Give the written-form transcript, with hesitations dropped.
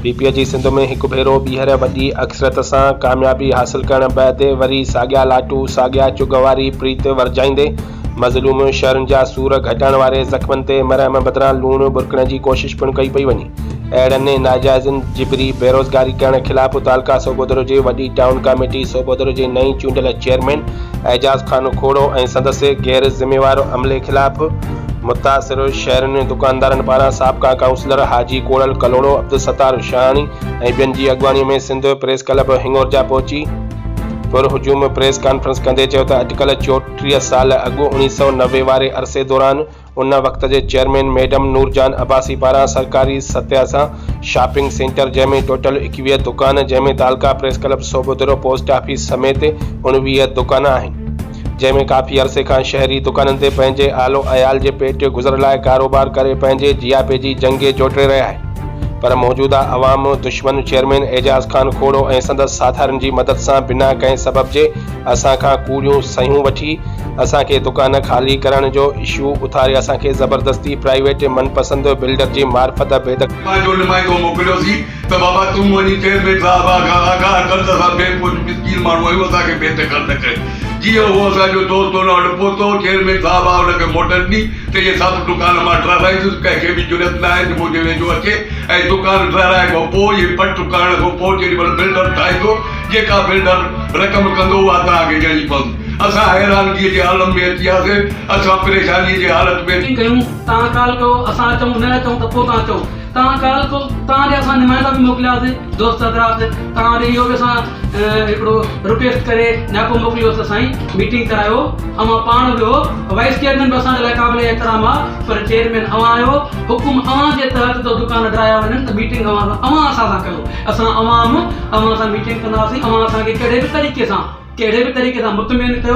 PPG Sindh में एक भेरो ॿीहर वॾी अक्सरत सां कामयाबी हासिल करण बैदि वरी साॻिया लाटू साॻिया चुगवारी प्रीत वरजाईंदे मज़लूम शहरनि जा सूर घटाइण वारे ज़ख़्मनि ते मरहम बदिरां लूण बुरकण जी कोशिश पिणु कई पई वञे। अहिड़नि नाजाइज़नि जिबरी बेरोज़गारी करण ख़िलाफ़ तालका सोबोदरो जे वॾी टाउन कमेटी सोबोदरो जे नई चूंडियल चेयरमैन एजाज़ खान खोड़ो ऐं संदसि गैर ज़िम्मेवार अमले ख़िलाफ़ मुतासिर शहरनि दुकानदारनि पारां साबिक़ा काउंसलर हाजी कोड़ल कलोड़ो अब्दुल सत्तार शाहानी ऐं ॿियनि जी अॻवानी में सिंध प्रेस क्लब हिंगोरजा पहुची पुरहुजूम प्रेस कॉन्फ्रेंस कंदे चयो त अॼुकल्ह 34 साल अॻु 1990 वारे अरसे दौरान उन वक़्त जे चेयरमैन मैडम नूरजान अब्बासी पारां सरकारी सतह सां शॉपिंग सेंटर जंहिंमें टोटल 21 दुकान जंहिंमें तालका प्रेस क्लब सोबोदरो पोस्ट ऑफिस समेत 19 दुकान आहिनि, जंहिंमें काफ़ी अरसे खां शहरी दुकाननि ते पंहिंजे आलो अयाल जे पेट गुज़र लाइ कारोबार करे पंहिंजे जियापे जी जंग जोटे रहिया आहिनि। पर मौजूदा अवाम दुश्मन चेयरमैन एजाज़ खान खोड़ो ऐं संदसि साथारनि जी मदद सां बिना कंहिं सबब जे असां खां कूड़ियूं सयूं वठी असांखे दुकान खाली करण जो इशू उथारे असांखे ज़बरदस्ती प्राइवेट मनपसंद बिल्डर जी मार्फत बेदख़ल नुमाइंदो मोकिलियोसीं त बाबा तूं वञी चेयरमैन साहब आगाह कर त असां ॿिए कुझु मिस्कीन माण्हू आहियूं, असांखे बेदख़ल न करे। जीअं उहो असांजो दोस्त हुन वटि पहुतो, चेयरमैन साहब आहे हुनखे मोटल ॾिनी त इहे 7 दुकान मां ठाराईंदुसि, कंहिंखे बि ज़रूरत न आहे मुंहिंजे वेझो अचे ऐं दुकान ठाराए खां पोइ इहे 5 दुकान खां पोइ जेॾीमहिल बिल्डर ठाहींदो जेका बिल्डर रक़म कंदो उहा तव्हांखे ॾियणी पवंदी। असां हैरानगीअ जे आलम में अची वियासीं, असां परेशानी जे हालत में कयूं। तव्हां काल कयो, असां अचूं न अचूं त पोइ तव्हां चओ। तव्हां काल कयो, तव्हां ॾे असां नुमाइंदा बि मोकिलियासीं दोस्त हज़रात, तव्हां ॾे इहो बि असां हिकिड़ो रिक्वेस्ट करे न्यापो मोकिलियोसीं त साईं मीटिंग करायो। अवां पाण वियो, वाइस चेयरमैन बि असांजे लाइ क़ाबिल एहतराम आहे, पर चेयरमैन अवां आहियो, हुकुम अवां जे तहत तो दुकान ठाहिया वञनि त मीटिंग अवां असां सां कयो। असां अवां सां मीटिंग कंदासीं, अवां असांखे कहिड़े बि तरीक़े सां मुतमइन कयो।